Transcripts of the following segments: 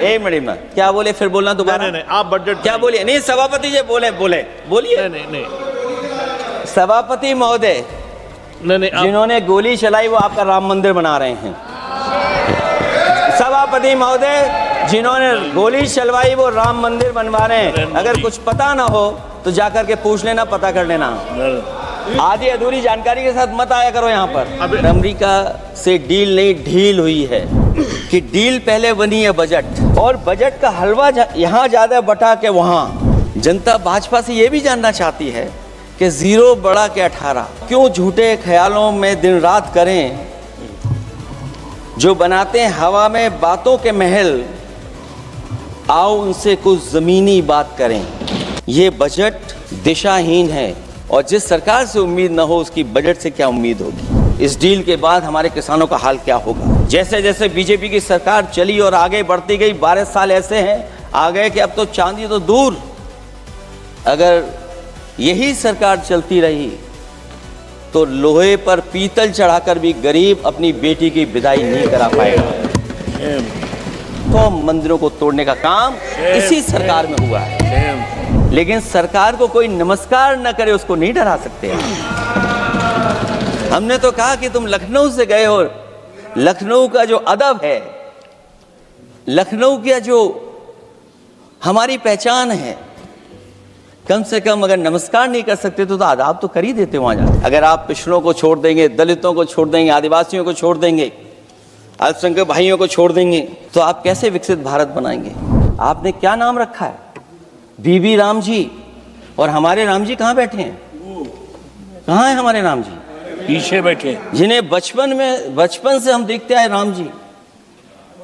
एक मिनट में क्या बोले, फिर बोलना दोबारा। नहीं, आप बजट क्या बोलिए? नहीं, सभापति जी बोलिए। नहीं सभापति महोदय, नहीं जिन्होंने गोली चलाई वो आपका राम मंदिर बना रहे हैं। सभापति महोदय, जिन्होंने गोली चलवाई वो राम मंदिर बनवा रहे हैं। अगर कुछ पता ना हो तो जाकर के पूछ लेना, पता कर लेना। आधी अधूरी जानकारी के साथ मत आया करो यहाँ पर। अमेरिका से डील नहीं, ढील हुई है कि डील पहले बनी है बजट, और बजट का हलवा यहाँ ज्यादा बटा के वहाँ। जनता भाजपा से ये भी जानना चाहती है कि 0 बड़ा के 18 क्यों झूठे ख्यालों में दिन रात करें, जो बनाते हैं हवा में बातों के महल, आओ उनसे कुछ जमीनी बात करें। ये बजट दिशाहीन है और जिस सरकार से उम्मीद न हो उसकी बजट से क्या उम्मीद होगी। इस डील के बाद हमारे किसानों का हाल क्या होगा। जैसे जैसे बीजेपी की सरकार चली और आगे बढ़ती गई, 12 साल ऐसे हैं आ गए कि अब तो चांदी तो दूर, अगर यही सरकार चलती रही तो लोहे पर पीतल चढ़ाकर भी गरीब अपनी बेटी की विदाई नहीं करा पाएगा। तो मंदिरों को तोड़ने का काम इसी सरकार में हुआ है, लेकिन सरकार को कोई नमस्कार न करे उसको नहीं डरा सकते। हमने तो कहा कि तुम लखनऊ से गए हो, लखनऊ का जो अदब है, लखनऊ का जो हमारी पहचान है, कम से कम अगर नमस्कार नहीं कर सकते तो आदाब तो कर ही देते वहां जाकर। अगर आप पिछड़ों को छोड़ देंगे, दलितों को छोड़ देंगे, आदिवासियों को छोड़ देंगे, अल्पसंख्यक भाइयों को छोड़ देंगे, तो आप कैसे विकसित भारत बनाएंगे। आपने क्या नाम रखा है, बीबी राम जी, और हमारे राम जी कहाँ बैठे हैं? कहाँ है हमारे राम जी? पीछे बैठे, जिन्हें बचपन से हम देखते आए राम जी।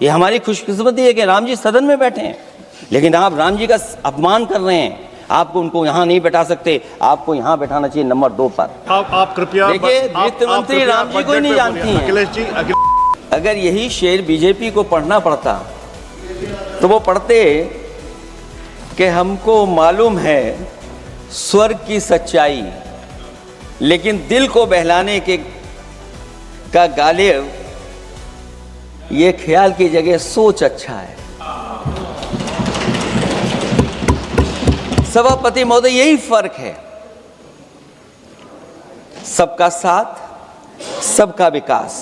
ये हमारी खुशकिस्मती है कि राम जी सदन में बैठे हैं, लेकिन आप राम जी का अपमान कर रहे हैं। आपको उनको यहाँ नहीं बैठा सकते, आपको यहाँ बैठाना चाहिए नंबर 2 पर। आप कृपया देखिए, वित्त मंत्री राम जी को ही नहीं जानती हैं। अखिलेश जी, अगर यही शेर बीजेपी को पढ़ना पड़ता तो वो पढ़ते कि हमको मालूम है स्वर्ग की सच्चाई, लेकिन दिल को बहलाने के का गालिब ये ख्याल की जगह सोच अच्छा है। सभापति महोदय, यही फर्क है, सबका साथ सबका विकास।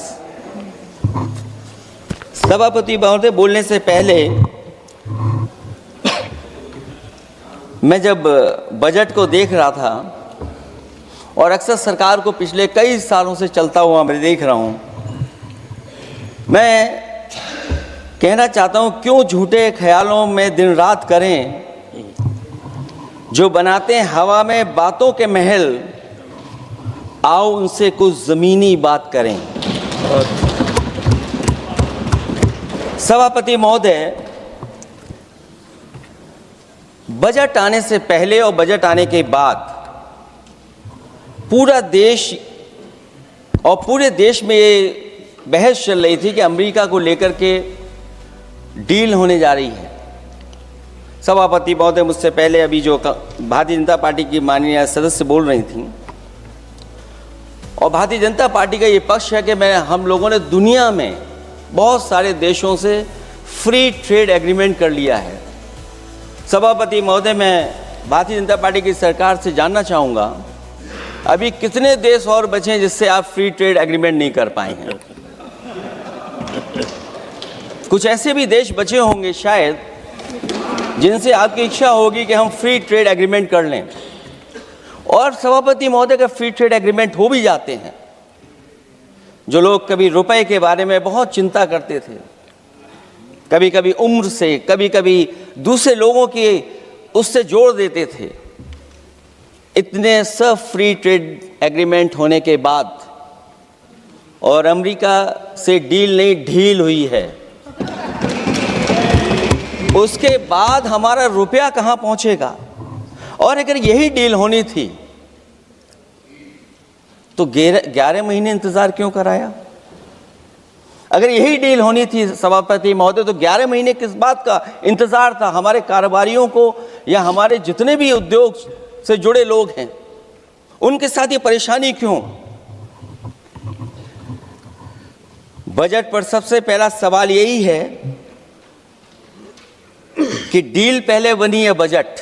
सभापति महोदय, बोलने से पहले मैं जब बजट को देख रहा था और अक्सर सरकार को पिछले कई सालों से चलता हुआ मैं देख रहा हूं, मैं कहना चाहता हूं क्यों झूठे ख्यालों में दिन रात करें, जो बनाते हैं हवा में बातों के महल, आओ उनसे कुछ जमीनी बात करें। सभापति महोदय, बजट आने से पहले और बजट आने के बाद पूरा देश और पूरे देश में ये बहस चल रही थी कि अमेरिका को लेकर के डील होने जा रही है। सभापति महोदय, मुझसे पहले अभी जो भारतीय जनता पार्टी की माननीय सदस्य बोल रही थी, और भारतीय जनता पार्टी का ये पक्ष है कि हम लोगों ने दुनिया में बहुत सारे देशों से फ्री ट्रेड एग्रीमेंट कर लिया है। सभापति महोदय, मैं भारतीय जनता पार्टी की सरकार से जानना चाहूँगा, अभी कितने देश और बचे हैं जिससे आप फ्री ट्रेड एग्रीमेंट नहीं कर पाए हैं? कुछ ऐसे भी देश बचे होंगे शायद जिनसे आपकी इच्छा होगी कि हम फ्री ट्रेड एग्रीमेंट कर लें। और सभापति महोदय, का फ्री ट्रेड एग्रीमेंट हो भी जाते हैं, जो लोग कभी रुपए के बारे में बहुत चिंता करते थे, कभी कभी उम्र से, कभी कभी दूसरे लोगों के उससे जोड़ देते थे, इतने सब फ्री ट्रेड एग्रीमेंट होने के बाद और अमेरिका से डील नहीं, ढील हुई है, उसके बाद हमारा रुपया कहां पहुंचेगा। और अगर यही डील होनी थी तो 11 महीने इंतजार क्यों कराया? अगर यही डील होनी थी सभापति महोदय, तो 11 महीने किस बात का इंतजार था? हमारे कारोबारियों को या हमारे जितने भी उद्योग से जुड़े लोग हैं उनके साथ ये परेशानी क्यों? बजट पर सबसे पहला सवाल यही है कि डील पहले बनी है बजट।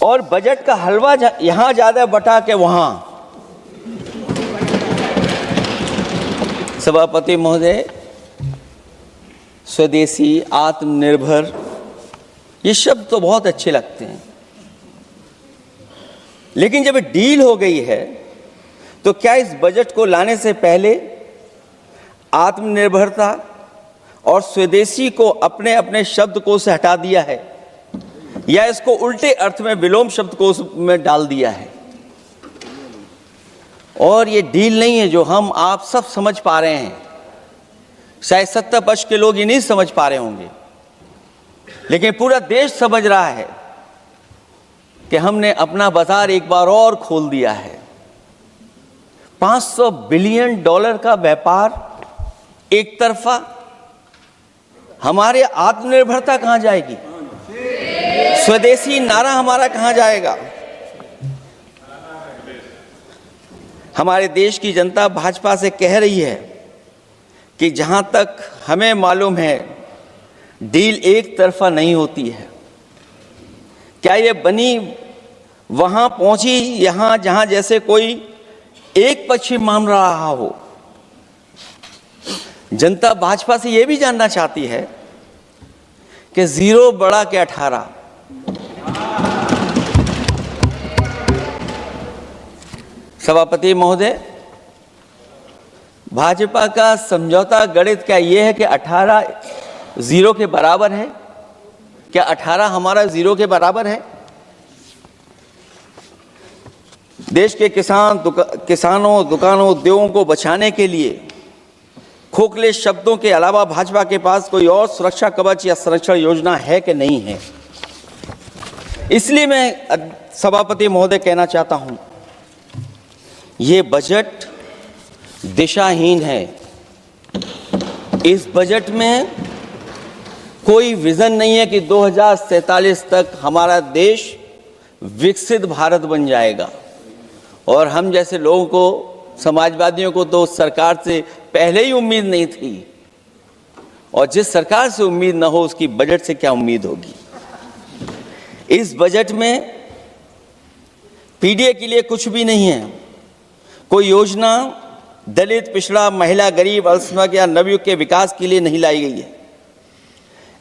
और बजट का हलवा यहां ज्यादा बटा के वहां। सभापति महोदय, स्वदेशी, आत्मनिर्भर, ये शब्द तो बहुत अच्छे लगते हैं, लेकिन जब डील हो गई है तो क्या इस बजट को लाने से पहले आत्मनिर्भरता और स्वदेशी को अपने अपने शब्दकोश से हटा दिया है, या इसको उल्टे अर्थ में विलोम शब्दकोश में डाल दिया है? और ये डील नहीं है जो हम आप सब समझ पा रहे हैं, शायद 70% के लोग ये नहीं समझ पा रहे होंगे, लेकिन पूरा देश समझ रहा है कि हमने अपना बाजार एक बार और खोल दिया है। $500 बिलियन का व्यापार एक तरफा। हमारे आत्मनिर्भरता कहां जाएगी? स्वदेशी नारा हमारा कहां जाएगा? हमारे देश की जनता भाजपा से कह रही है कि जहां तक हमें मालूम है डील एक तरफा नहीं होती है। क्या ये बनी वहां पहुंची यहां जहां जैसे कोई एक पक्षी मान रहा हो? जनता भाजपा से यह भी जानना चाहती है कि 0 बड़ा के 18। सभापति महोदय, भाजपा का समझौता गणित क्या यह है कि 18 0 के बराबर है? क्या 18 हमारा 0 के बराबर है? देश के किसानों, दुकानों, उद्योगों को बचाने के लिए खोखले शब्दों के अलावा भाजपा के पास कोई और सुरक्षा कवच या संरक्षण योजना है कि नहीं है? इसलिए मैं सभापति महोदय कहना चाहता हूं, ये बजट दिशाहीन है। इस बजट में कोई विजन नहीं है कि 2047 तक हमारा देश विकसित भारत बन जाएगा। और हम जैसे लोगों को, समाजवादियों को तो सरकार से पहले ही उम्मीद नहीं थी, और जिस सरकार से उम्मीद ना हो उसकी बजट से क्या उम्मीद होगी? इस बजट में पीडीए के लिए कुछ भी नहीं है। कोई योजना दलित, पिछड़ा, महिला, गरीब, अल्पसंख्यक या नवयुवक के विकास के लिए नहीं लाई गई है।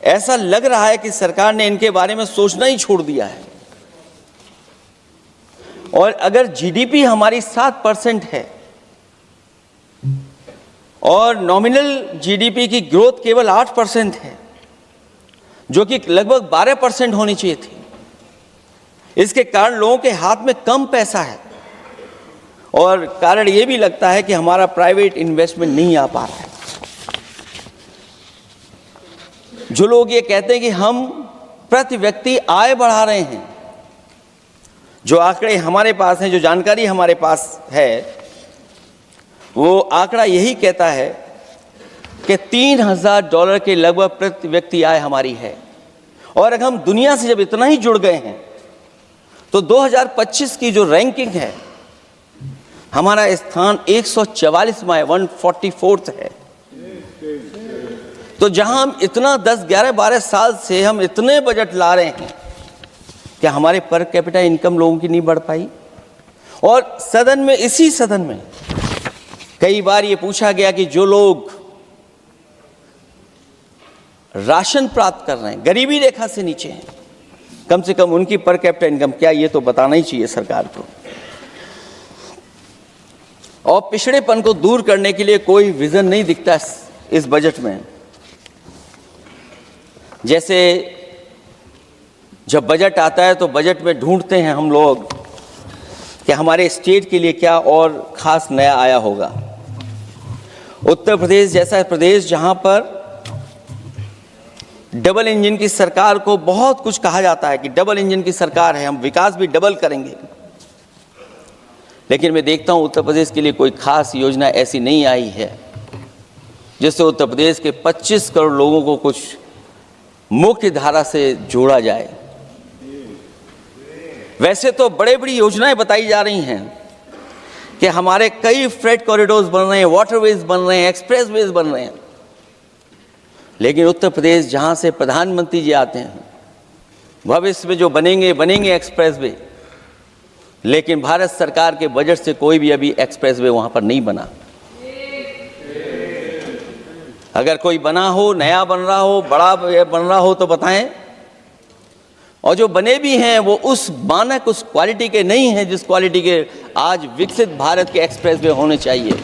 ऐसा लग रहा है कि सरकार ने इनके बारे में सोचना ही छोड़ दिया है। और अगर जीडीपी हमारी 7% है और नॉमिनल जीडीपी की ग्रोथ केवल 8% है, जो कि लगभग 12% होनी चाहिए थी, इसके कारण लोगों के हाथ में कम पैसा है। और कारण यह भी लगता है कि हमारा प्राइवेट इन्वेस्टमेंट नहीं आ पा रहा है। जो लोग ये कहते हैं कि हम प्रति व्यक्ति आय बढ़ा रहे हैं, जो आंकड़े हमारे पास हैं, जो जानकारी हमारे पास है, वो आंकड़ा यही कहता है कि $3000 के लगभग प्रति व्यक्ति आय हमारी है। और अगर हम दुनिया से जब इतना ही जुड़ गए हैं तो 2025 की जो रैंकिंग है, हमारा स्थान 144वां, 144th है। तो जहां हम इतना 10, 11, 12 साल से हम इतने बजट ला रहे हैं, क्या हमारे पर कैपिटा इनकम लोगों की नहीं बढ़ पाई? और सदन में, इसी सदन में कई बार ये पूछा गया कि जो लोग राशन प्राप्त कर रहे हैं, गरीबी रेखा से नीचे हैं, कम से कम उनकी पर कैपिटा इनकम क्या, ये तो बताना ही चाहिए सरकार को। और पिछड़ेपन को दूर करने के लिए कोई विजन नहीं दिखता इस बजट में। जैसे जब बजट आता है तो बजट में ढूंढते हैं हम लोग कि हमारे स्टेट के लिए क्या और खास नया आया होगा। उत्तर प्रदेश जैसा प्रदेश जहां पर डबल इंजन की सरकार को बहुत कुछ कहा जाता है कि डबल इंजन की सरकार है, हम विकास भी डबल करेंगे, लेकिन मैं देखता हूं उत्तर प्रदेश के लिए कोई खास योजना ऐसी नहीं आई है जिससे उत्तर प्रदेश के 25 करोड़ लोगों को कुछ मुख्य धारा से जोड़ा जाए। वैसे तो बड़े बड़ी योजनाएं बताई जा रही हैं कि हमारे कई फ्रेट कॉरिडोर्स बन रहे हैं, वाटरवेज बन रहे हैं, एक्सप्रेसवेज बन रहे हैं, लेकिन उत्तर प्रदेश जहाँ से प्रधानमंत्री जी आते हैं, भविष्य में जो बनेंगे एक्सप्रेसवे, लेकिन भारत सरकार के बजट से कोई भी अभी एक्सप्रेसवे वहाँ पर नहीं बना। अगर कोई बना हो, नया बन रहा हो, बड़ा बन रहा हो तो बताएं। और जो बने भी हैं वो उस मानक, उस क्वालिटी के नहीं हैं जिस क्वालिटी के आज विकसित भारत के एक्सप्रेसवे होने चाहिए।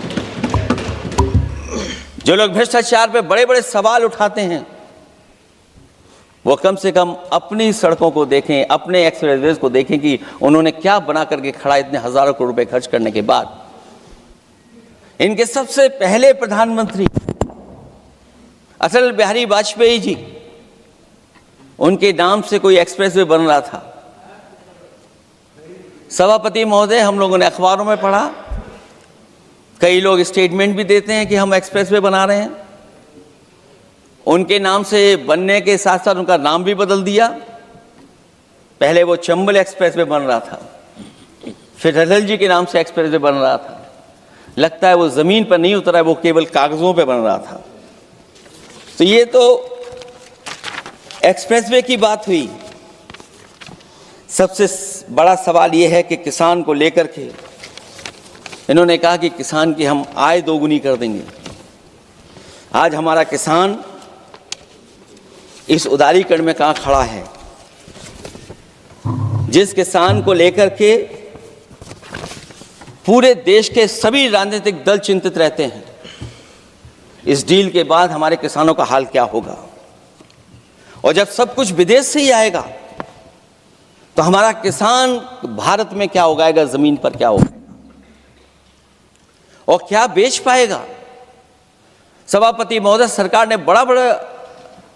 जो लोग भ्रष्टाचार पे बड़े बड़े सवाल उठाते हैं, वो कम से कम अपनी सड़कों को देखें, अपने एक्सप्रेसवेज को देखें कि उन्होंने क्या बना करके खड़ा इतने हजारों करोड़ रुपए खर्च करने के बाद। इनके सबसे पहले प्रधानमंत्री अटल बिहारी वाजपेयी जी, उनके नाम से कोई एक्सप्रेसवे बन रहा था। सभापति महोदय, हम लोगों ने अखबारों में पढ़ा, कई लोग स्टेटमेंट भी देते हैं कि हम एक्सप्रेसवे बना रहे हैं। उनके नाम से बनने के साथ साथ उनका नाम भी बदल दिया। पहले वो चंबल एक्सप्रेसवे बन रहा था, फिर अटल जी के नाम से एक्सप्रेसवे बन रहा था। लगता है वो जमीन पर नहीं उतरा है, वो केवल कागजों पे बन रहा था। तो ये तो एक्सप्रेसवे की बात हुई। सबसे बड़ा सवाल ये है कि किसान को लेकर के इन्होंने कहा कि किसान की हम आय दोगुनी कर देंगे। आज हमारा किसान इस उदारीकरण में कहां खड़ा है? जिस किसान को लेकर के पूरे देश के सभी राजनीतिक दल चिंतित रहते हैं, इस डील के बाद हमारे किसानों का हाल क्या होगा? और जब सब कुछ विदेश से ही आएगा तो हमारा किसान भारत में क्या उगाएगा, जमीन पर क्या उगाएगा और क्या बेच पाएगा? सभापति महोदय, सरकार ने बड़ा बड़ा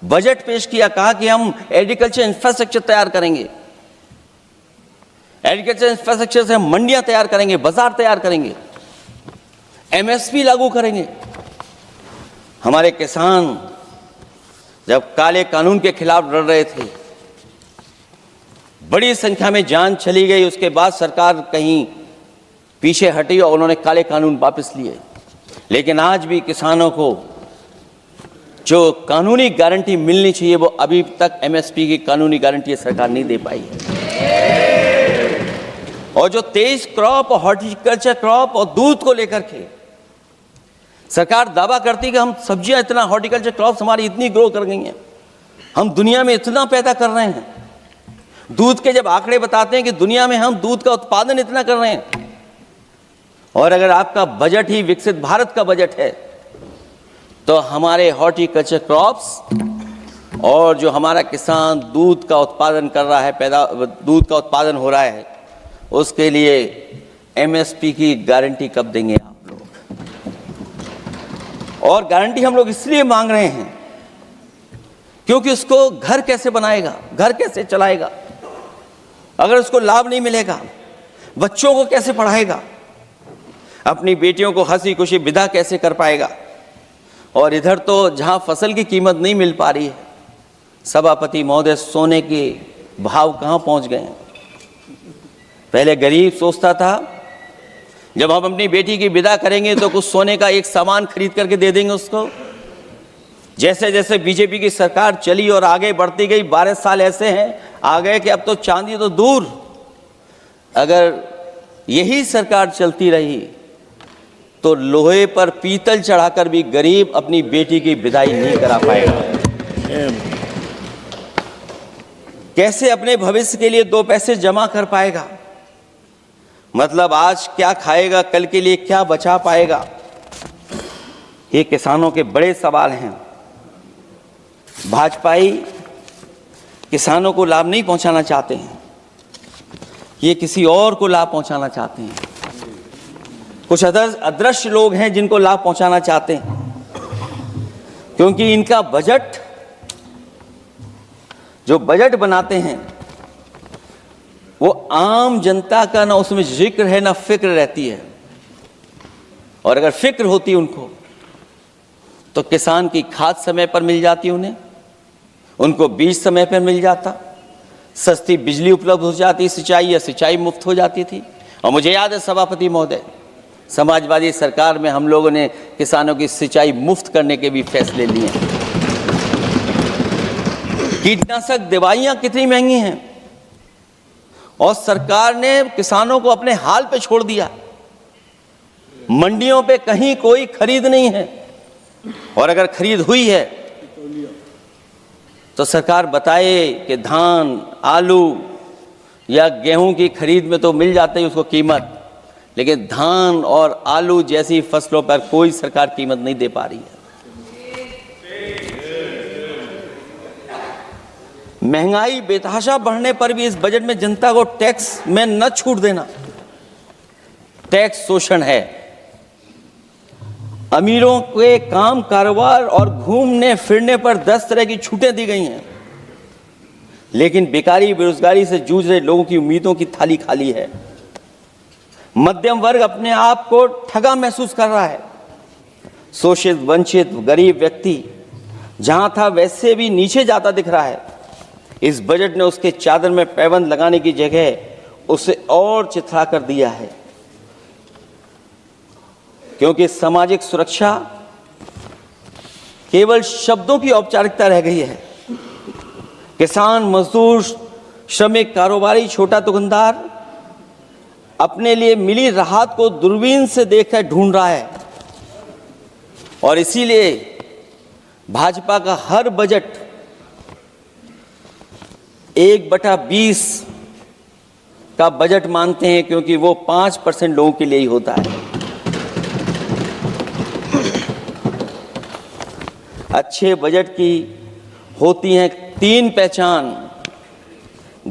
बजट पेश किया, कहा कि हम एग्रीकल्चर इंफ्रास्ट्रक्चर तैयार करेंगे, एग्रीकल्चर इंफ्रास्ट्रक्चर से हम मंडियां तैयार करेंगे, बाजार तैयार करेंगे, एमएसपी लागू करेंगे। हमारे किसान जब काले कानून के खिलाफ लड़ रहे थे, बड़ी संख्या में जान चली गई, उसके बाद सरकार कहीं पीछे हटी और उन्होंने काले कानून वापस लिए। लेकिन आज भी किसानों को जो कानूनी गारंटी मिलनी चाहिए वो अभी तक एमएसपी की कानूनी गारंटी सरकार नहीं दे पाई है। और जो 23 क्रॉप और हॉर्टिकल्चर क्रॉप और दूध को लेकर के सरकार दावा करती कि हम सब्जियां इतना, हॉर्टिकल्चर क्रॉप्स हमारी इतनी ग्रो कर गई हैं, हम दुनिया में इतना पैदा कर रहे हैं। दूध के जब आंकड़े बताते हैं कि दुनिया में हम दूध का उत्पादन इतना कर रहे हैं, और अगर आपका बजट ही विकसित भारत का बजट है तो हमारे हॉर्टिकल्चर क्रॉप्स और जो हमारा किसान दूध का उत्पादन कर रहा है, दूध का उत्पादन हो रहा है, उसके लिए एमएसपी की गारंटी कब देंगे आप लोग? और गारंटी हम लोग इसलिए मांग रहे हैं क्योंकि उसको घर कैसे बनाएगा, घर कैसे चलाएगा? अगर उसको लाभ नहीं मिलेगा, बच्चों को कैसे पढ़ाएगा, अपनी बेटियों को हंसी खुशी विदा कैसे कर पाएगा? और इधर तो जहां फसल की कीमत नहीं मिल पा रही है, सभापति महोदय, सोने के भाव कहां पहुंच गए हैं? पहले गरीब सोचता था जब हम अपनी बेटी की विदा करेंगे तो कुछ सोने का एक सामान खरीद करके दे देंगे उसको। जैसे जैसे बीजेपी की सरकार चली और आगे बढ़ती गई, 12 साल ऐसे हैं आ गए कि अब तो चांदी तो दूर, अगर यही सरकार चलती रही तो लोहे पर पीतल चढ़ाकर भी गरीब अपनी बेटी की विदाई नहीं करा पाएगा। कैसे अपने भविष्य के लिए 2 पैसे जमा कर पाएगा? मतलब आज क्या खाएगा, कल के लिए क्या बचा पाएगा? ये किसानों के बड़े सवाल हैं। भाजपाई किसानों को लाभ नहीं पहुंचाना चाहते हैं, ये किसी और को लाभ पहुंचाना चाहते हैं। कुछ अदृश्य लोग हैं जिनको लाभ पहुंचाना चाहते हैं, क्योंकि इनका बजट, जो बजट बनाते हैं, वो आम जनता का ना उसमें जिक्र है ना फिक्र रहती है। और अगर फिक्र होती उनको तो किसान की खाद समय पर मिल जाती उन्हें, उनको बीज समय पर मिल जाता, सस्ती बिजली उपलब्ध हो जाती, सिंचाई या सिंचाई मुफ्त हो जाती थी। और मुझे याद है सभापति महोदय, समाजवादी सरकार में हम लोगों ने किसानों की सिंचाई मुफ्त करने के भी फैसले लिए। कीटनाशक दवाइयां कितनी महंगी हैं और सरकार ने किसानों को अपने हाल पे छोड़ दिया। मंडियों पे कहीं कोई खरीद नहीं है, और अगर खरीद हुई है तो सरकार बताए कि धान, आलू या गेहूं की खरीद में तो मिल जाती है उसको कीमत, लेकिन धान और आलू जैसी फसलों पर कोई सरकार कीमत नहीं दे पा रही है। महंगाई बेतहाशा बढ़ने पर भी इस बजट में जनता को टैक्स में न छूट देना टैक्स शोषण है। अमीरों के काम, कारोबार और घूमने फिरने पर 10 तरह की छूटें दी गई हैं, लेकिन बेकारी, बेरोजगारी से जूझ रहे लोगों की उम्मीदों की थाली खाली है। मध्यम वर्ग अपने आप को ठगा महसूस कर रहा है। शोषित, वंचित, गरीब व्यक्ति जहां था वैसे भी नीचे जाता दिख रहा है। इस बजट ने उसके चादर में पैबंद लगाने की जगह उसे और चिथड़ा कर दिया है, क्योंकि सामाजिक सुरक्षा केवल शब्दों की औपचारिकता रह गई है। किसान, मजदूर, श्रमिक, कारोबारी, छोटा दुकानदार अपने लिए मिली राहत को दूरबीन से देखकर ढूंढ रहा है, और इसीलिए भाजपा का हर बजट 1/20 का बजट मानते हैं, क्योंकि वो 5% लोगों के लिए ही होता है। अच्छे बजट की होती हैं 3 पहचान: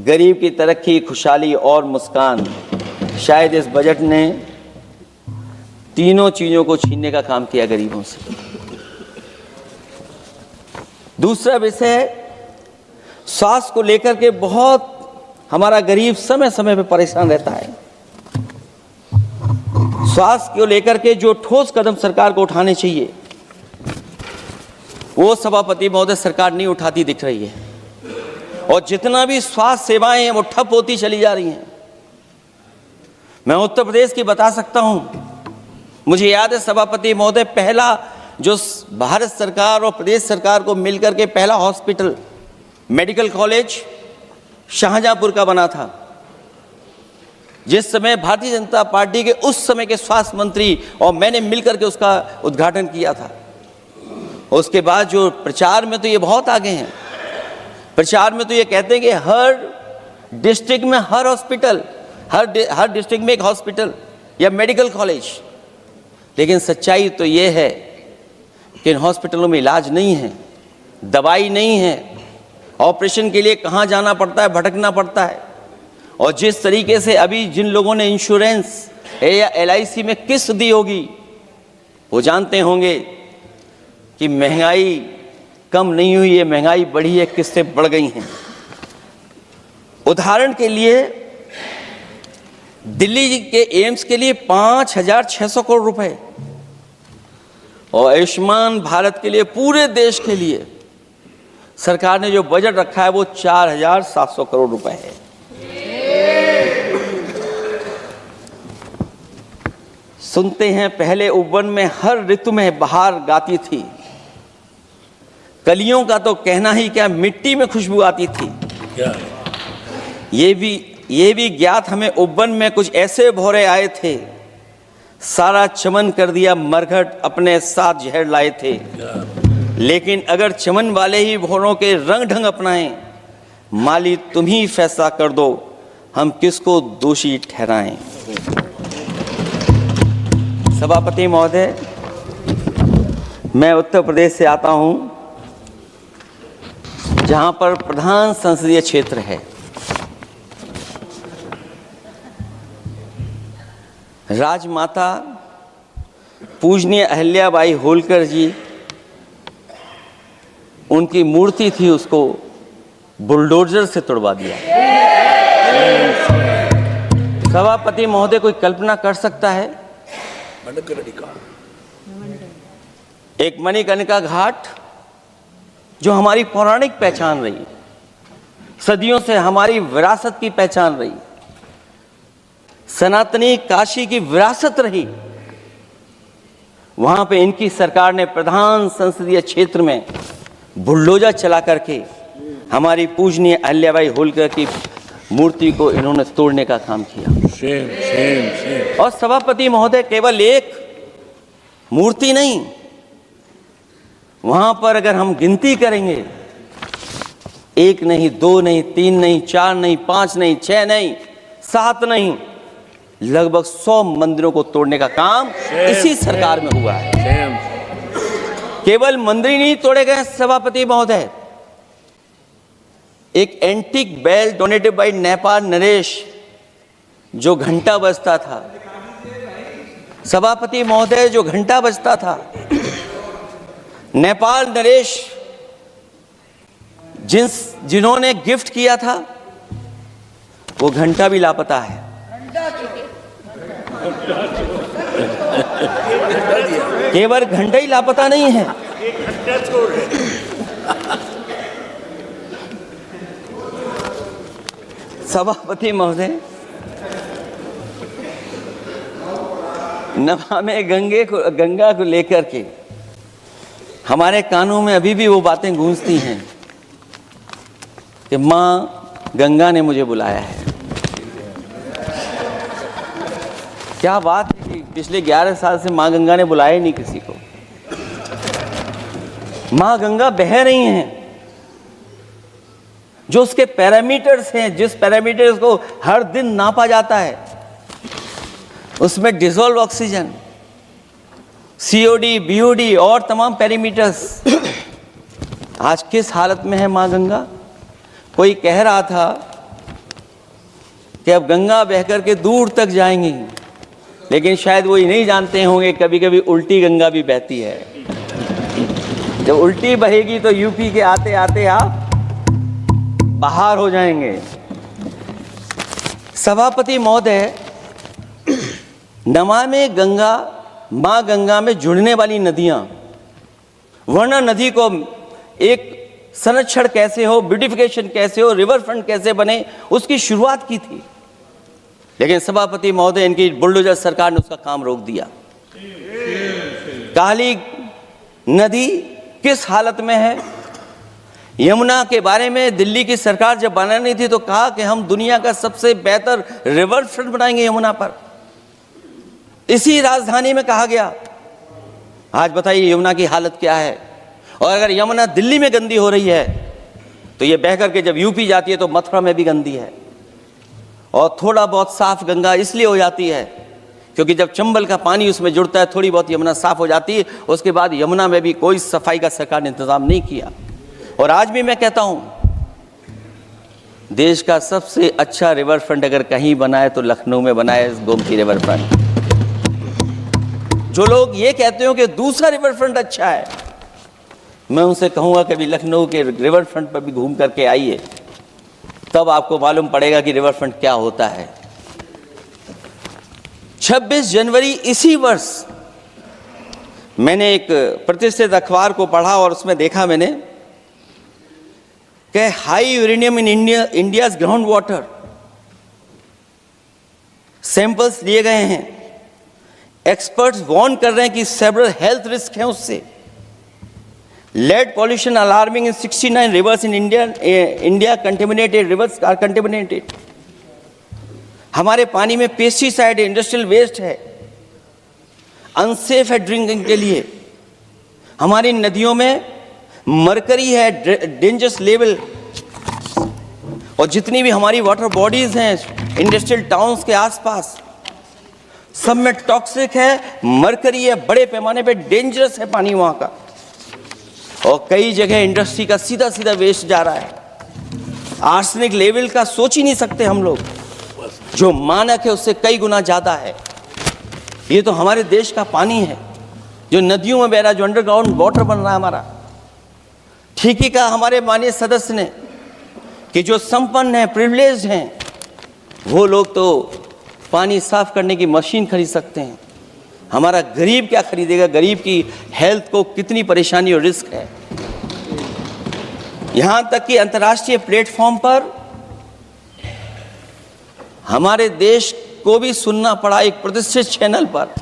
गरीब की तरक्की, खुशहाली और मुस्कान। शायद इस बजट ने तीनों चीजों को छीनने का काम किया गरीबों से। दूसरा विषय, स्वास्थ्य को लेकर के बहुत हमारा गरीब समय समय पर परेशान रहता है। स्वास्थ्य को लेकर के जो ठोस कदम सरकार को उठाने चाहिए, वो सभापति महोदय सरकार नहीं उठाती दिख रही है, और जितना भी स्वास्थ्य सेवाएं हैं वो ठप होती चली जा रही हैं। मैं उत्तर प्रदेश की बता सकता हूं, मुझे याद है सभापति महोदय, पहला जो भारत सरकार और प्रदेश सरकार को मिलकर के पहला हॉस्पिटल, मेडिकल कॉलेज शाहजहांपुर का बना था, जिस समय भारतीय जनता पार्टी के उस समय के स्वास्थ्य मंत्री और मैंने मिलकर के उसका उद्घाटन किया था। उसके बाद जो प्रचार में तो ये बहुत आगे हैं, प्रचार में तो ये कहते हैं कि हर डिस्ट्रिक्ट में हर हॉस्पिटल, हर डिस्ट्रिक्ट में एक हॉस्पिटल या मेडिकल कॉलेज, लेकिन सच्चाई तो ये है कि इन हॉस्पिटलों में इलाज नहीं है, दवाई नहीं है, ऑपरेशन के लिए कहाँ जाना पड़ता है, भटकना पड़ता है। और जिस तरीके से अभी जिन लोगों ने इंश्योरेंस या LIC में किस्त दी होगी, वो जानते होंगे कि महंगाई कम नहीं हुई है, महंगाई बढ़ी है, किस्तें बढ़ गई हैं। उदाहरण के लिए दिल्ली के एम्स के लिए 5,600 करोड़ रुपए, और आयुष्मान भारत के लिए पूरे देश के लिए सरकार ने जो बजट रखा है वो 4,700 करोड़ रुपए है। सुनते हैं पहले उपवन में हर ऋतु में बहार गाती थी, कलियों का तो कहना ही क्या, मिट्टी में खुशबू आती थी। ये भी ज्ञात हमें उपवन में कुछ ऐसे भौरे आए थे, सारा चमन कर दिया मरघट, अपने साथ जहर लाए थे। लेकिन अगर चमन वाले ही भौरों के रंग ढंग अपनाएं, माली तुम ही फैसला कर दो, हम किसको दोषी ठहराएं। सभापति महोदय, मैं उत्तर प्रदेश से आता हूं, जहां पर प्रधान संसदीय क्षेत्र है। राजमाता पूजनीय अहिल्याबाई होलकर जी, उनकी मूर्ति थी, उसको बुलडोजर से तोड़वा दिया। सभापति महोदय, कोई कल्पना कर सकता है एक मणिकर्णिका घाट जो हमारी पौराणिक पहचान रही, सदियों से हमारी विरासत की पहचान रही, सनातनी काशी की विरासत रही, वहां पे इनकी सरकार ने प्रधान संसदीय क्षेत्र में बुलडोजर चला करके हमारी पूजनीय अहिल्याबाई होलकर की मूर्ति को इन्होंने तोड़ने का काम किया। Same same same. और सभापति महोदय, केवल एक मूर्ति नहीं, वहां पर अगर हम गिनती करेंगे, एक नहीं, दो नहीं, तीन नहीं, चार नहीं, पांच नहीं, छह नहीं, सात नहीं, लगभग 100 मंदिरों को तोड़ने का काम इसी सरकार में हुआ है। सेम। केवल मंदिर नहीं तोड़े गए सभापति महोदय, एक antique bell donated by Nepal नरेश, जो घंटा बजता था सभापति महोदय, जो घंटा बजता था, नेपाल नरेश जिन्होंने गिफ्ट किया था, वो घंटा भी लापता है। केवल घंटा ही लापता नहीं है, सभापति महोदय, नमामि गंगा को लेकर के हमारे कानों में अभी भी वो बातें गूंजती हैं कि माँ गंगा ने मुझे बुलाया है। क्या बात है कि पिछले 11 साल से माँ गंगा ने बुलाया ही नहीं किसी को। माँ गंगा बह रही हैं, जो उसके पैरामीटर्स हैं, जिस पैरामीटर्स को हर दिन नापा जाता है, उसमें डिसॉल्व ऑक्सीजन, सीओडी, बीओडी और तमाम पैरामीटर्स, आज किस हालत में है माँ गंगा। कोई कह रहा था कि अब गंगा बहकर के दूर तक जाएंगी, लेकिन शायद वो ये नहीं जानते होंगे कभी कभी उल्टी गंगा भी बहती है। जब उल्टी बहेगी तो यूपी के आते आते आप बाहर हो जाएंगे। सभापति महोदय, नमामि गंगा, मां गंगा में जुड़ने वाली नदियां, वरना नदी को एक संरक्षण कैसे हो, ब्यूटिफिकेशन कैसे हो, रिवर फ्रंट कैसे बने, उसकी शुरुआत की थी। लेकिन सभापति महोदय, इनकी बुलडोजर सरकार ने उसका काम रोक दिया। काली नदी किस हालत में है। यमुना के बारे में दिल्ली की सरकार जब बनानी थी तो कहा कि हम दुनिया का सबसे बेहतर रिवर फ्रंट बनाएंगे यमुना पर। इसी राजधानी में कहा गया। आज बताइए यमुना की हालत क्या है। और अगर यमुना दिल्ली में गंदी हो रही है तो ये बह करके जब यूपी जाती है तो मथुरा में भी गंदी है। और थोड़ा बहुत साफ गंगा इसलिए हो जाती है क्योंकि जब चंबल का पानी उसमें जुड़ता है, थोड़ी बहुत यमुना साफ हो जाती है। उसके बाद यमुना में भी कोई सफाई का सरकार ने इंतजाम नहीं किया। और आज भी मैं कहता हूं, देश का सबसे अच्छा रिवर फ्रंट अगर कहीं बना है तो लखनऊ में बना है, गोमती रिवर फ्रंट। जो लोग ये कहते हो कि दूसरा रिवर फ्रंट अच्छा है, मैं उनसे कहूंगा कभी लखनऊ के रिवर फ्रंट पर भी घूम करके आइए, तब आपको मालूम पड़ेगा कि रिवर फ्रंट क्या होता है। 26 जनवरी इसी वर्ष मैंने एक प्रतिष्ठित अखबार को पढ़ा और उसमें देखा मैंने कि high uranium in India's ground water samples लिए गए हैं। एक्सपर्ट्स वार्न कर रहे हैं कि सेवरल हेल्थ रिस्क हैं उससे। Lead pollution alarming in 69 rivers in India contaminated, rivers are contaminated. हमारे पानी में पेस्टिसाइड है, इंडस्ट्रियल वेस्ट है, अनसेफ है ड्रिंकिंग के लिए। हमारी नदियों में मरकरी है, डेंजरस लेवल। और जितनी भी हमारी वाटर बॉडीज हैं इंडस्ट्रियल टाउन्स के आसपास, सब में टॉक्सिक है, मरकरी है, बड़े पैमाने पे डेंजरस है पानी वहां का। और कई जगह इंडस्ट्री का सीधा सीधा वेस्ट जा रहा है। आर्सेनिक लेवल का सोच ही नहीं सकते हम लोग, जो मानक है उससे कई गुना ज्यादा है। ये तो हमारे देश का पानी है जो नदियों में बह रहा है, जो अंडरग्राउंड वाटर बन रहा है हमारा। ठीक ही कहा हमारे माननीय सदस्य ने कि जो संपन्न हैं, प्रिविलेज्ड हैं, वो लोग तो पानी साफ करने की मशीन खरीद सकते हैं। हमारा गरीब क्या खरीदेगा। गरीब की हेल्थ को कितनी परेशानी और रिस्क है। यहां तक कि अंतर्राष्ट्रीय प्लेटफॉर्म पर हमारे देश को भी सुनना पड़ा एक प्रतिष्ठित चैनल पर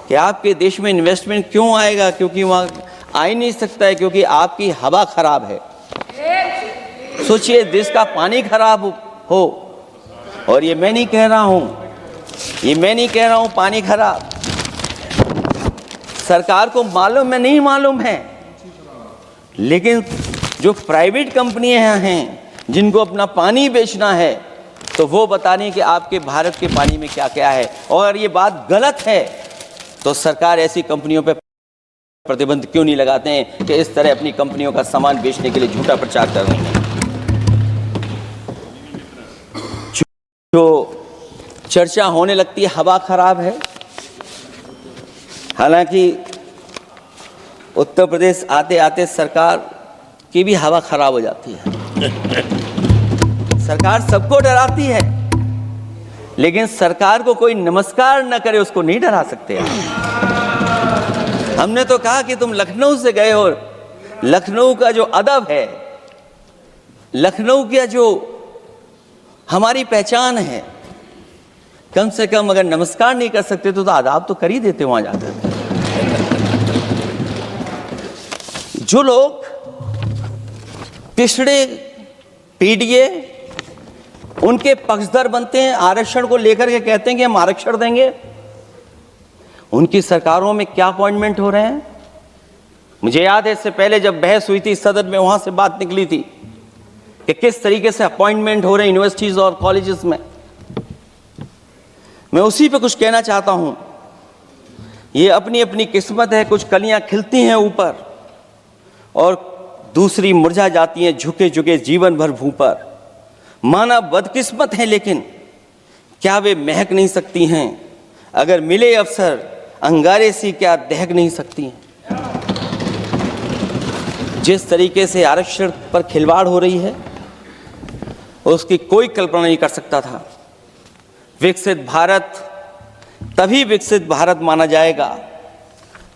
कि आपके देश में इन्वेस्टमेंट क्यों आएगा, क्योंकि वहां आ ही नहीं सकता है, क्योंकि आपकी हवा खराब है। सोचिए देश का पानी खराब हो, और ये मैं नहीं कह रहा हूं, पानी खराब सरकार को मालूम है नहीं मालूम है, लेकिन जो प्राइवेट कंपनियां हैं जिनको अपना पानी बेचना है, तो वो बता रही हैं कि आपके भारत के पानी में क्या क्या है। और अगर ये बात गलत है तो सरकार ऐसी कंपनियों पे प्रतिबंध क्यों नहीं लगाते हैं कि इस तरह अपनी कंपनियों का सामान बेचने के लिए झूठा प्रचार कर रही हैं। जो चर्चा होने लगती है हवा खराब है, हालांकि उत्तर प्रदेश आते आते सरकार की भी हवा खराब हो जाती है। सरकार सबको डराती है, लेकिन सरकार को कोई नमस्कार न करे उसको नहीं डरा सकते आप। हमने तो कहा कि तुम लखनऊ से गए हो, लखनऊ का जो अदब है, लखनऊ का जो हमारी पहचान है, कम से कम अगर नमस्कार नहीं कर सकते तो आदाब तो कर ही देते वहां जाकर। जो लोग पिछड़े पीडीए उनके पक्षधर बनते हैं, आरक्षण को लेकर के कहते हैं कि हम आरक्षण देंगे, उनकी सरकारों में क्या अपॉइंटमेंट हो रहे हैं। मुझे याद है इससे पहले जब बहस हुई थी सदन में, वहां से बात निकली थी कि किस तरीके से अपॉइंटमेंट हो रहे हैं यूनिवर्सिटीज और कॉलेजेस में। मैं उसी पे कुछ कहना चाहता हूं। ये अपनी अपनी किस्मत है, कुछ कलियां खिलती हैं ऊपर और दूसरी मुरझा जाती हैं झुके झुके जीवन भर भूं पर। माना बदकिस्मत है, लेकिन क्या वे महक नहीं सकती हैं? अगर मिले अवसर अंगारे सी क्या दहक नहीं सकती हैं? जिस तरीके से आरक्षण पर खिलवाड़ हो रही है उसकी कोई कल्पना नहीं कर सकता था। विकसित भारत तभी विकसित भारत माना जाएगा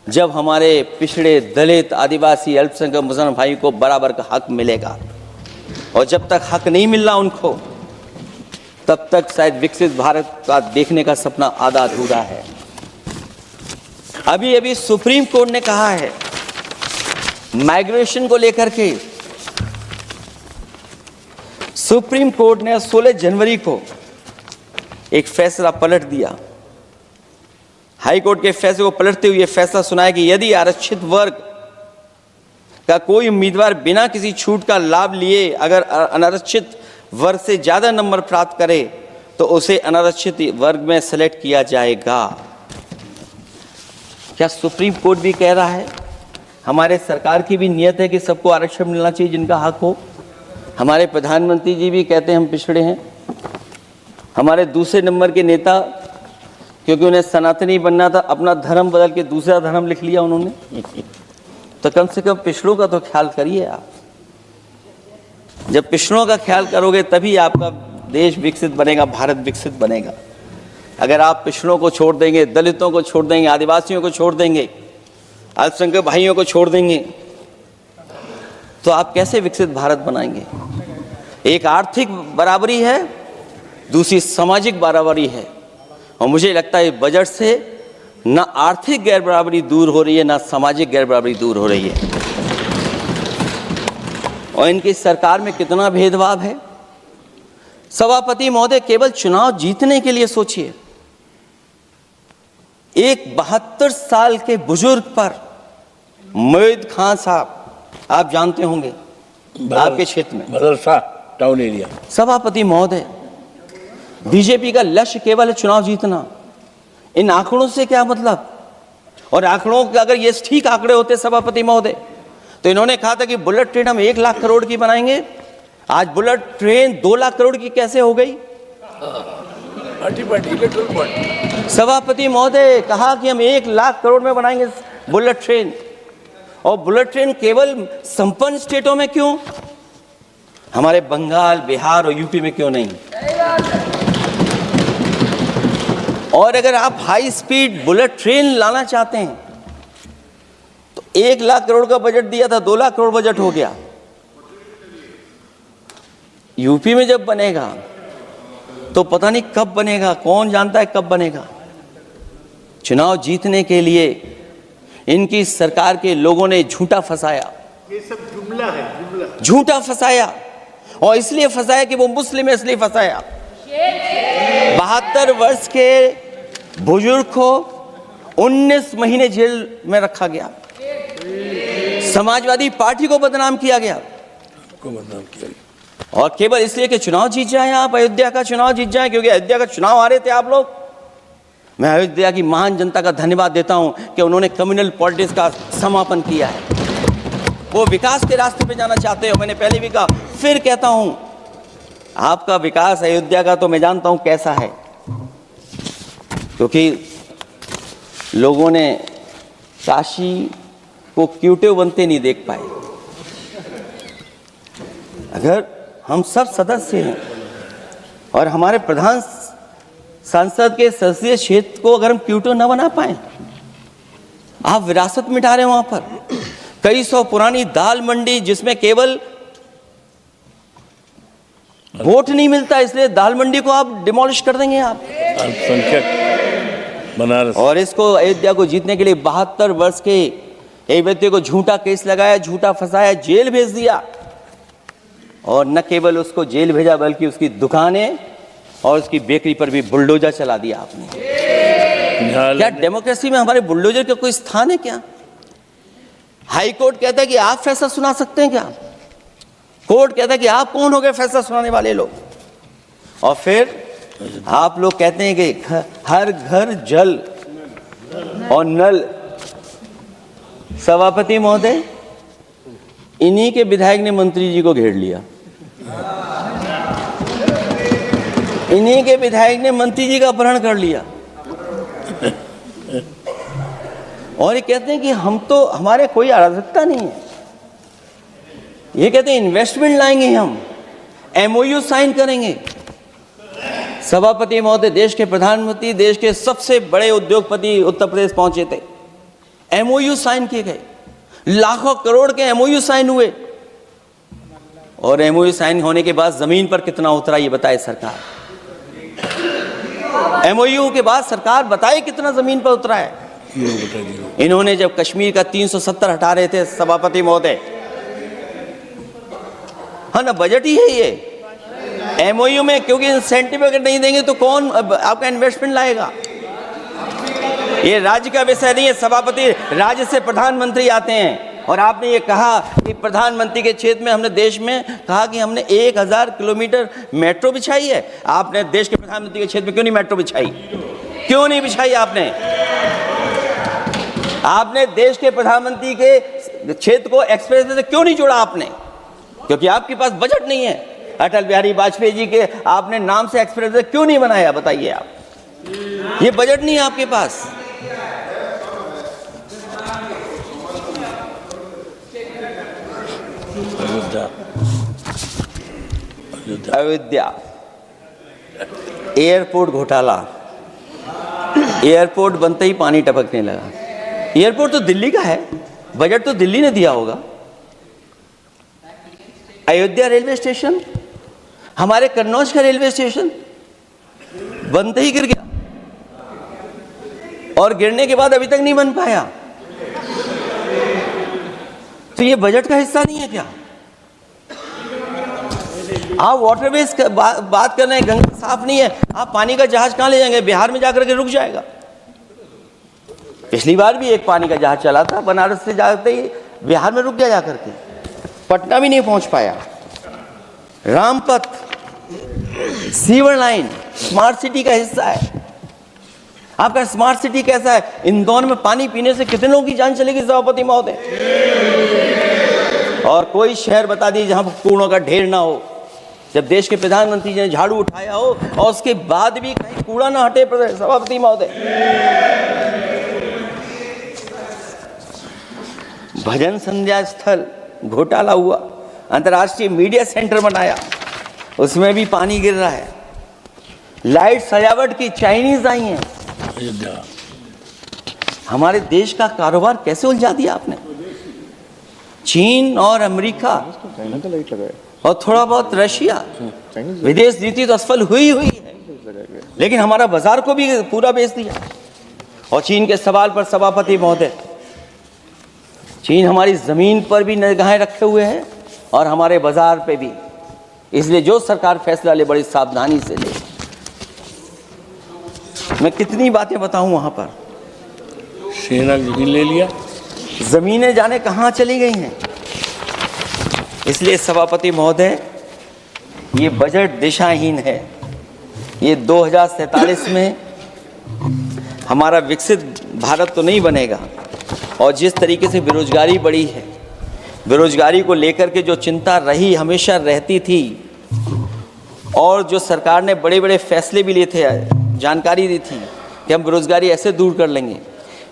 जब हमारे पिछड़े दलित आदिवासी अल्पसंख्यक मुसलमान भाई को बराबर का हक मिलेगा। और जब तक हक नहीं मिल रहा उनको, तब तक शायद विकसित भारत का देखने का सपना आधा अधूरा है। अभी अभी सुप्रीम कोर्ट ने कहा है माइग्रेशन को लेकर के, सुप्रीम कोर्ट ने 16 जनवरी को एक फैसला पलट दिया। हाई कोर्ट के फैसले को पलटते हुए फैसला सुनाया कि यदि आरक्षित वर्ग का कोई उम्मीदवार बिना किसी छूट का लाभ लिए अगर अनारक्षित वर्ग से ज्यादा नंबर प्राप्त करे तो उसे अनारक्षित वर्ग में सेलेक्ट किया जाएगा। क्या सुप्रीम कोर्ट भी कह रहा है? हमारे सरकार की भी नियत है कि सबको आरक्षण मिलना चाहिए जिनका हक हो। हमारे प्रधानमंत्री जी भी कहते हैं हम पिछड़े हैं। हमारे दूसरे नंबर के नेता, क्योंकि उन्हें सनातनी बनना था, अपना धर्म बदल के दूसरा धर्म लिख लिया उन्होंने। तो कम से कम पिछड़ों का तो ख्याल करिए आप। जब पिछड़ों का ख्याल करोगे तभी आपका देश विकसित बनेगा, भारत विकसित बनेगा। अगर आप पिछड़ों को छोड़ देंगे, दलितों को छोड़ देंगे, आदिवासियों को छोड़ देंगे, अल्पसंख्यक भाइयों को छोड़ देंगे, तो आप कैसे विकसित भारत बनाएंगे? एक आर्थिक बराबरी है, दूसरी सामाजिक बराबरी है। और मुझे लगता है बजट से ना आर्थिक गैर बराबरी दूर हो रही है, ना सामाजिक गैर बराबरी दूर हो रही है। और इनकी सरकार में कितना भेदभाव है। सभापति महोदय, केवल चुनाव जीतने के लिए सोचिए, एक 72 साल के बुजुर्ग पर मोईद खान साहब, आप जानते होंगे आपके क्षेत्र में, मदरसा टाउन एरिया, सभापति महोदय, बीजेपी का लक्ष्य केवल है चुनाव जीतना। इन आंकड़ों से क्या मतलब? और आंकड़ों के अगर ये ठीक आंकड़े होते सभापति महोदय, तो इन्होंने कहा था कि बुलेट ट्रेन हम 1 लाख करोड़ की बनाएंगे। आज बुलेट ट्रेन 2 लाख करोड़ की कैसे हो गई? सभापति महोदय कहा कि हम 1 लाख करोड़ में बनाएंगे बुलेट ट्रेन। और बुलेट ट्रेन केवल संपन्न स्टेटों में क्यों? हमारे बंगाल, बिहार और यूपी में क्यों नहीं? और अगर आप हाई स्पीड बुलेट ट्रेन लाना चाहते हैं तो 1 लाख करोड़ का बजट दिया था, 2 लाख करोड़ बजट हो गया। यूपी में जब बनेगा तो पता नहीं कब बनेगा, कौन जानता है कब बनेगा। चुनाव जीतने के लिए इनकी सरकार के लोगों ने झूठा फंसाया, ये सब जुमला है, जुमला। झूठा फंसाया। और इसलिए फंसाया कि वो मुस्लिम है, इसलिए फंसाया। 72 वर्ष के बुजुर्ग को 19 महीने जेल में रखा गया। समाजवादी पार्टी को बदनाम किया गया, को बदनाम किया। और केवल इसलिए कि चुनाव जीत जाए आप, अयोध्या का चुनाव जीत जाए, क्योंकि अयोध्या का चुनाव हारे थे आप लोग। मैं अयोध्या की महान जनता का धन्यवाद देता हूं कि उन्होंने कम्युनल पॉलिटिक्स का समापन किया है। वो विकास के रास्ते पे जाना चाहते हो। मैंने पहले भी कहा, फिर कहता हूं, आपका विकास अयोध्या का तो मैं जानता हूं कैसा है, क्योंकि लोगों ने काशी को क्यूटिव बनते नहीं देख पाए। अगर हम सब सदस्य हैं और हमारे प्रधान सांसद के संसदीय क्षेत्र को अगर हम क्यूटिव न बना पाए, आप विरासत मिटा रहे हैं। वहां पर कई सौ पुरानी दाल मंडी, जिसमें केवल वोट नहीं मिलता, इसलिए दाल मंडी को आप डिमोलिश कर देंगे आप। अल्पसंख्यक बनारस, और इसको अयोध्या को जीतने के लिए 72 वर्ष के एक व्यक्ति को झूठा केस लगाया, झूठा फंसाया, जेल भेज दिया। और न केवल उसको जेल भेजा, बल्कि उसकी दुकानें और उसकी बेकरी पर भी बुलडोजर चला दिया आपने। क्या डेमोक्रेसी में हमारे बुलडोजर का कोई स्थान है क्या? हाई कोर्ट कहता है कि आप फैसला सुना सकते हैं क्या? कोर्ट कहता है कि आप कौन हो गए फैसला सुनाने वाले लोग? और फिर आप लोग कहते हैं कि हर घर जल और नल। सभापति महोदय, इन्हीं के विधायक ने मंत्री जी को घेर लिया, इन्हीं के विधायक ने मंत्री जी का अपहरण कर लिया, और ये कहते हैं कि हम तो, हमारे कोई अराजकता नहीं है। ये कहते हैं इन्वेस्टमेंट लाएंगे, हम एमओयू साइन करेंगे। सभापति महोदय, देश के प्रधानमंत्री, देश के सबसे बड़े उद्योगपति उत्तर प्रदेश पहुंचे थे, एमओयू साइन किए गए, लाखों करोड़ के एमओयू साइन हुए। और एमओयू साइन होने के बाद जमीन पर कितना उतरा ये बताए सरकार। एमओयू के बाद सरकार बताए कितना जमीन पर उतरा है। इन्होंने जब कश्मीर का 370 हटा रहे थे सभापति महोदय, हाँ ना, बजट ही है ये एमओयू में, क्योंकि इंसेंटिव अगर नहीं देंगे तो कौन आपका इन्वेस्टमेंट लाएगा? ये राज्य का विषय नहीं है सभापति, राज्य से प्रधानमंत्री आते हैं। और आपने ये कहा कि प्रधानमंत्री के क्षेत्र में, हमने देश में कहा कि हमने 1000 किलोमीटर मेट्रो बिछाई है। आपने देश के प्रधानमंत्री के क्षेत्र में क्यों नहीं मेट्रो बिछाई? क्यों नहीं बिछाई आपने? आपने देश के प्रधानमंत्री के क्षेत्र को एक्सप्रेस वे से क्यों नहीं जोड़ा आपने? क्योंकि आपके पास बजट नहीं है। अटल बिहारी वाजपेयी जी के आपने नाम से एक्सप्रेस वे क्यों नहीं बनाया, बताइए आप? ये बजट नहीं है आपके पास। अयोध्या एयरपोर्ट घोटाला, एयरपोर्ट बनते ही पानी टपकने लगा। एयरपोर्ट तो दिल्ली का है, बजट तो दिल्ली ने दिया होगा। अयोध्या रेलवे स्टेशन, हमारे कन्नौज का रेलवे स्टेशन बनते ही गिर गया, और गिरने के बाद अभी तक नहीं बन पाया। तो ये बजट का हिस्सा नहीं है क्या? आप वाटरवेज बात कर रहे हैं, गंगा साफ नहीं है, आप पानी का जहाज कहां ले जाएंगे? बिहार में जाकर के रुक जाएगा। पिछली बार भी एक पानी का जहाज चला था, बनारस से जाते ही बिहार में रुक गया, जाकर के पटना भी नहीं पहुंच पाया। Rampath, sewer line smart city का हिस्सा है। आपका स्मार्ट सिटी कैसा है? इंदौर में पानी पीने से कितने लोगों की जान चलेगी सभापति महोदय? और कोई शहर बता दीजिए जहां कूड़ों का ढेर ना हो। जब देश के प्रधानमंत्री जी ने झाड़ू उठाया हो और उसके बाद भी कहीं कूड़ा ना हटे सभापति महोदय। भजन संध्या स्थल घोटाला हुआ, अंतर्राष्ट्रीय मीडिया सेंटर बनाया, उसमें भी पानी गिर रहा है। लाइट सजावट की चाइनीज आई हैं। हमारे देश का कारोबार कैसे उलझा दिया आपने? चीन और अमेरिका और थोड़ा बहुत रशिया, विदेश नीति तो असफल हुई है, लेकिन हमारा बाजार को भी पूरा बेच दिया। और चीन के सवाल पर सभापति महोदय, चीन हमारी जमीन पर भी निगाहें रखे हुए है और हमारे बाजार पे भी। इसलिए जो सरकार फैसला ले बड़ी सावधानी से ले। मैं कितनी बातें बताऊं, वहां पर सेना की जमीन ले लिया, जमीनें जाने कहां चली गई हैं। इसलिए सभापति महोदय, ये बजट दिशाहीन है। ये 2047 में हमारा विकसित भारत तो नहीं बनेगा। और जिस तरीके से बेरोजगारी बढ़ी है, बेरोजगारी को लेकर के जो चिंता रही, हमेशा रहती थी, और जो सरकार ने बड़े बड़े फैसले भी लिए थे, जानकारी दी थी कि हम बेरोजगारी ऐसे दूर कर लेंगे।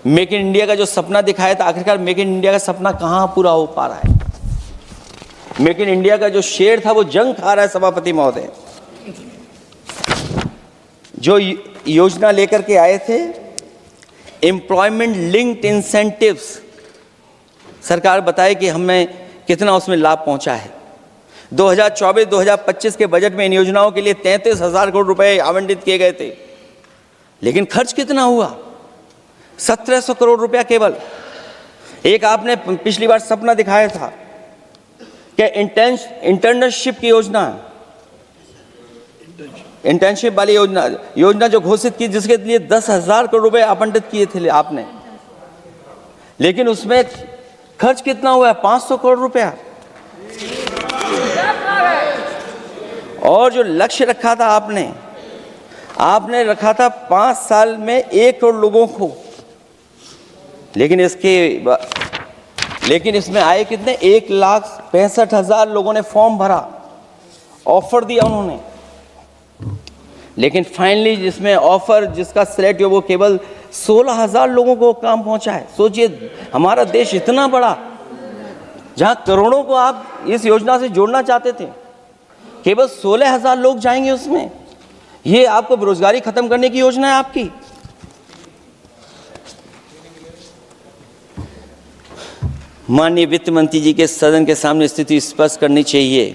मेक इन इंडिया का जो सपना दिखाया था, आखिरकार मेक इन इंडिया का सपना कहाँ पूरा हो पा रहा है। मेक इन इंडिया का जो शेर था वो जंग खा रहा है सभापति महोदय। जो योजना लेकर के आए थे, एम्प्लॉयमेंट लिंक्ड इंसेंटिव्स, सरकार बताए कि हमें कितना उसमें लाभ पहुंचा है। 2024-2025 के बजट में इन योजनाओं के लिए 33,000 करोड़ रुपए आवंटित किए गए थे, लेकिन खर्च कितना हुआ? 1,700 करोड़ रुपया केवल। एक आपने पिछली बार सपना दिखाया था कि इंटर्नशिप की योजना, इंटर्नशिप वाली योजना जो घोषित की, जिसके लिए 10,000 करोड़ रुपए आवंटित किए थे आपने, लेकिन उसमें खर्च कितना हुआ है? 500 करोड़ रुपया। और जो लक्ष्य रखा था आपने रखा था 5 साल में 1 करोड़ लोगों को, लेकिन इसमें आए कितने? 1,65,000 लोगों ने फॉर्म भरा, ऑफर दिया उन्होंने, लेकिन फाइनली जिसमें ऑफर, जिसका सिलेक्ट हो, वो केवल 16,000 लोगों को काम पहुंचा है। सोचिए, हमारा देश इतना बड़ा, जहां करोड़ों को आप इस योजना से जोड़ना चाहते थे, केवल 16,000 लोग जाएंगे उसमें। ये आपको बेरोजगारी खत्म करने की योजना है आपकी। माननीय वित्त मंत्री जी के सदन के सामने स्थिति स्पष्ट करनी चाहिए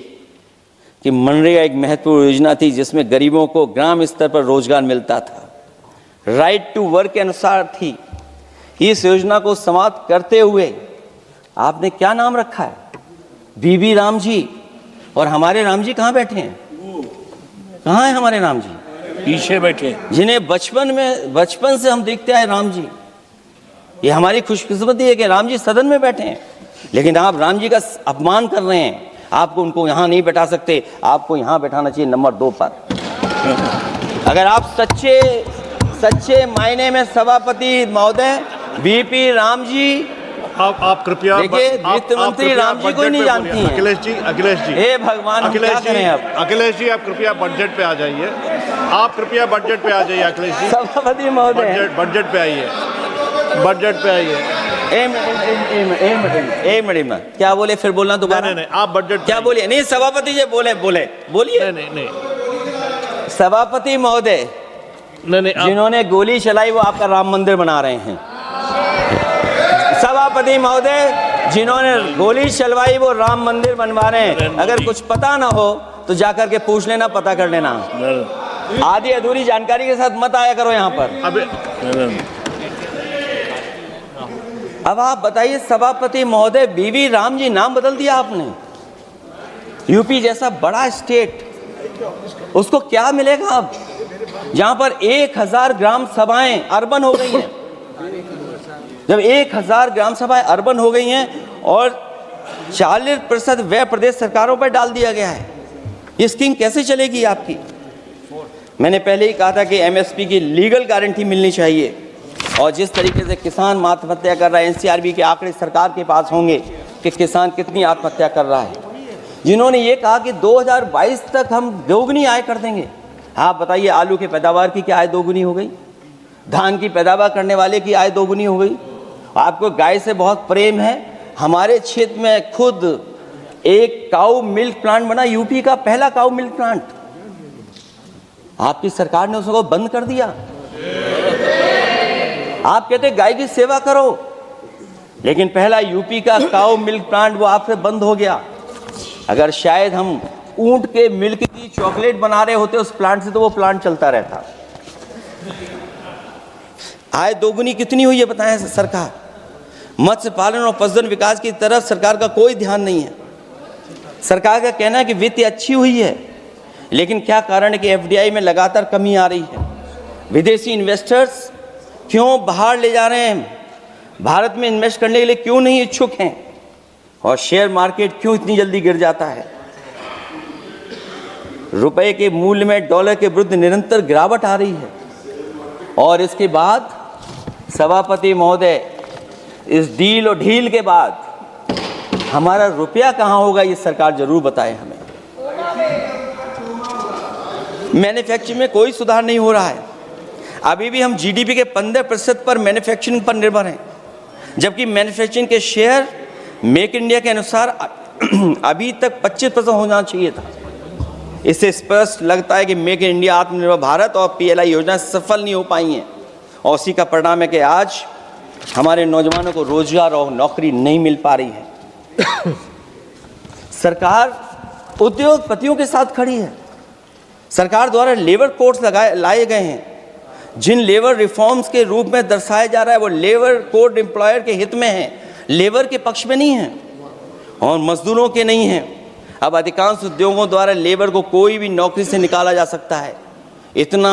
कि मनरेगा एक महत्वपूर्ण योजना थी, जिसमें गरीबों को ग्राम स्तर पर रोजगार मिलता था, राइट टू वर्क के अनुसार थी। इस योजना को समाप्त करते हुए आपने क्या नाम रखा है? बीबी राम जी। और हमारे राम जी कहाँ बैठे हैं? कहाँ है हमारे राम जी? पीछे बैठे, जिन्हें बचपन से हम देखते आए राम जी। ये हमारी खुशकिस्मती है कि राम जी सदन में बैठे हैं, लेकिन आप राम जी का अपमान कर रहे हैं। आपको उनको यहाँ नहीं बैठा सकते, आपको यहाँ बैठाना चाहिए नंबर 2 पर। अगर आप सच्चे मायने में सभापति महोदय, बीपी राम जी, आप कृपया देखिए, वित्त मंत्री राम जी को ही नहीं जानती हैं। अखिलेश जी, हे भगवान, अखिलेश जी, आप कृपया बजट पे आ जाइए। आप कृपया बजट पे आ जाइए अखिलेश जी। सभापति महोदय, बजट पे आइए, बजट पे आइए। एक मिनट, क्या बोले? फिर बोलना दोबारा। नहीं, आप बजट क्या बोलिए? नहीं, सभापति जी बोलिए। नहीं, सभापति महोदय, नहीं, जिन्होंने गोली चलाई वो आपका राम मंदिर बना रहे हैं। सभापति महोदय, जिन्होंने गोली चलवाई वो राम मंदिर बनवा रहे हैं। अगर कुछ पता ना हो तो जाकर के पूछ लेना, पता कर लेना। आधी अधूरी जानकारी के साथ मत आया करो यहाँ पर। अब आप बताइए सभापति महोदय, बीवी राम जी नाम बदल दिया आपने। यूपी जैसा बड़ा स्टेट, उसको क्या मिलेगा अब, जहां पर 1,000 ग्राम सभाएं अर्बन हो गई हैं। जब 1,000 ग्राम सभाएं अर्बन हो गई हैं और 40% व्यय प्रदेश सरकारों पर डाल दिया गया है, ये स्कीम कैसे चलेगी आपकी? मैंने पहले ही कहा था कि एमएसपी की लीगल गारंटी मिलनी चाहिए। और जिस तरीके से किसान आत्महत्या कर रहा है, एनसीआरबी के आंकड़े सरकार के पास होंगे कि किसान कितनी आत्महत्या कर रहा है। जिन्होंने ये कहा कि 2022 तक हम दोगुनी आय कर देंगे। आप बताइए, आलू की पैदावार की क्या आय दोगुनी हो गई? धान की पैदावार करने वाले की आय दोगुनी हो गई। आपको गाय से बहुत प्रेम है। हमारे क्षेत्र में खुद एक काऊ मिल्क प्लांट बना, यूपी का पहला काऊ मिल्क प्लांट। आपकी सरकार ने उसको बंद कर दिया। आप कहते गाय की सेवा करो, लेकिन पहला यूपी का काऊ मिल्क प्लांट वो आपसे बंद हो गया। अगर शायद हम ऊंट के मिल्क की चॉकलेट बना रहे होते उस प्लांट से, तो वो प्लांट चलता रहता। आय दोगुनी कितनी हुई है बताएं सरकार? मत्स्य पालन और पशुधन विकास की तरफ सरकार का कोई ध्यान नहीं है। सरकार का कहना है कि वित्त अच्छी हुई है, लेकिन क्या कारण है कि एफडीआई में लगातार कमी आ रही है? विदेशी इन्वेस्टर्स क्यों बाहर ले जा रहे हैं? भारत में इन्वेस्ट करने के लिए क्यों नहीं इच्छुक हैं? और शेयर मार्केट क्यों इतनी जल्दी गिर जाता है? रुपए के मूल्य में डॉलर के विरुद्ध निरंतर गिरावट आ रही है। और इसके बाद सभापति महोदय, इस डील और ढील के बाद हमारा रुपया कहाँ होगा, ये सरकार जरूर बताए हमें। मैन्युफैक्चरिंग में कोई सुधार नहीं हो रहा है। अभी भी हम जीडीपी के 15% पर मैन्युफैक्चरिंग पर निर्भर हैं, जबकि मैन्युफैक्चरिंग के शेयर मेक इंडिया के अनुसार अभी तक 25% होना चाहिए था। इससे स्पष्ट लगता है कि मेक इन इंडिया, आत्मनिर्भर भारत और पीएलआई योजना सफल नहीं हो पाई हैं, और उसी का परिणाम है कि आज हमारे नौजवानों को रोजगार और नौकरी नहीं मिल पा रही है। सरकार उद्योगपतियों के साथ खड़ी है। सरकार द्वारा लेबर कोड्स लाए गए हैं, जिन लेबर रिफॉर्म्स के रूप में दर्शाया जा रहा है वो लेबर कोड एम्प्लॉयर के हित में है, लेबर के पक्ष में नहीं है और मजदूरों के नहीं है। अब अधिकांश उद्योगों द्वारा लेबर को कोई भी नौकरी से निकाला जा सकता है। इतना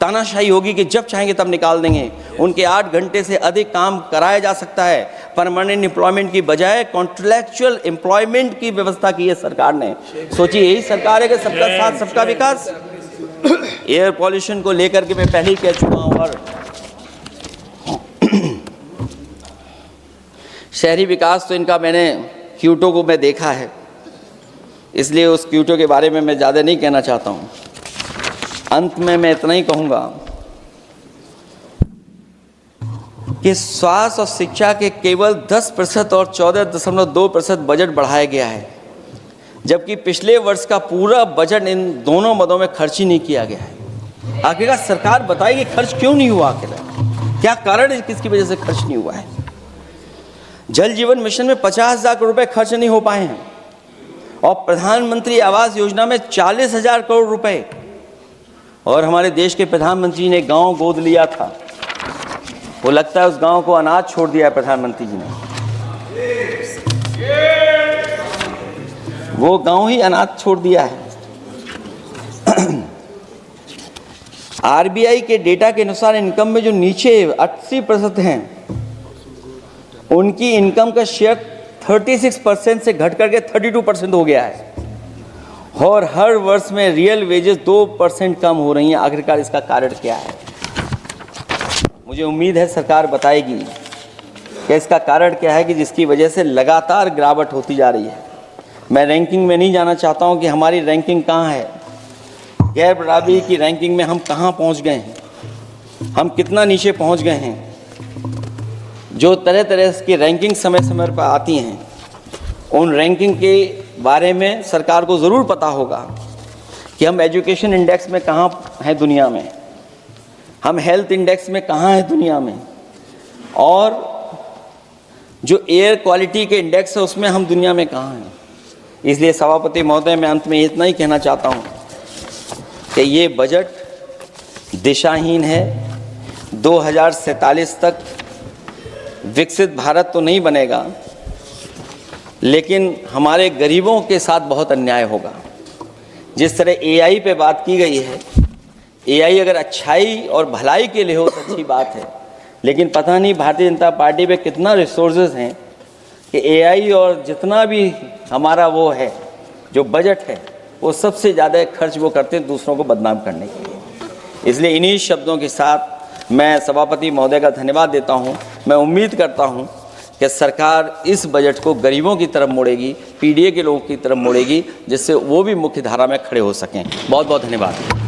तानाशाही होगी कि जब चाहेंगे तब निकाल देंगे। उनके 8 घंटे से अधिक काम कराया जा सकता है। परमानेंट एम्प्लॉयमेंट की बजाय कॉन्ट्रैक्चुअल एम्प्लॉयमेंट की व्यवस्था की है सरकार ने। सोचिए, यही सरकार है कि सबका साथ सबका विकास। एयर पॉल्यूशन को लेकर के मैं पहले ही कह चुका हूँ, और शहरी विकास तो इनका मैंने क्यूटो को मैं देखा है, इसलिए उस क्यूटो के बारे में मैं ज़्यादा नहीं कहना चाहता हूँ। अंत में मैं इतना ही कहूँगा कि स्वास्थ्य और शिक्षा के केवल 10% और 14.2% बजट बढ़ाया गया है, जबकि पिछले वर्ष का पूरा बजट इन दोनों मदों में खर्च ही नहीं किया गया है। आखिरकार सरकार बताएगी खर्च क्यों नहीं हुआ, आखिर क्या कारण है, किसकी वजह से खर्च नहीं हुआ है? जल जीवन मिशन में 50,000 करोड़ रुपए खर्च नहीं हो पाए हैं, और प्रधानमंत्री आवास योजना में 40,000 करोड़ रुपए। और हमारे देश के प्रधानमंत्री ने गांव गोद लिया था, वो लगता है उस गांव को अनाथ छोड़ दिया है प्रधानमंत्री जी ने। वो गांव ही अनाथ छोड़ दिया है। आरबीआई के डेटा के अनुसार इनकम में जो नीचे 80% हैं, उनकी इनकम का शेयर 36% से घट करके 32% हो गया है, और हर वर्ष में रियल वेजेस 2% कम हो रही हैं। आखिरकार इसका कारण क्या है? मुझे उम्मीद है सरकार बताएगी कि इसका कारण क्या है कि जिसकी वजह से लगातार गिरावट होती जा रही है। मैं रैंकिंग में नहीं जाना चाहता हूं कि हमारी रैंकिंग कहां है, गैर बराबरी की रैंकिंग में हम कहां पहुंच गए हैं, हम कितना नीचे पहुंच गए हैं। जो तरह तरह की रैंकिंग समय समय पर आती हैं, उन रैंकिंग के बारे में सरकार को ज़रूर पता होगा कि हम एजुकेशन इंडेक्स में कहाँ हैं दुनिया में, हम हेल्थ इंडेक्स में कहाँ हैं दुनिया में, और जो एयर क्वालिटी के इंडेक्स है उसमें हम दुनिया में कहाँ हैं। इसलिए सभापति महोदय, मैं अंत में इतना ही कहना चाहता हूँ कि ये बजट दिशाहीन है। 2047 तक विकसित भारत तो नहीं बनेगा, लेकिन हमारे गरीबों के साथ बहुत अन्याय होगा। जिस तरह एआई पे बात की गई है, एआई अगर अच्छाई और भलाई के लिए हो तो अच्छी बात है, लेकिन पता नहीं भारतीय जनता पार्टी पे कितना रिसोर्सेज हैं कि एआई और जितना भी हमारा वो है जो बजट है, वो सबसे ज़्यादा खर्च वो करते हैं दूसरों को बदनाम करने के लिए। इसलिए इन्हीं शब्दों के साथ मैं सभापति महोदय का धन्यवाद देता हूँ। मैं उम्मीद करता हूँ कि सरकार इस बजट को गरीबों की तरफ मोड़ेगी, पीडीए के लोगों की तरफ मोड़ेगी, जिससे वो भी मुख्य धारा में खड़े हो सकें। बहुत बहुत धन्यवाद।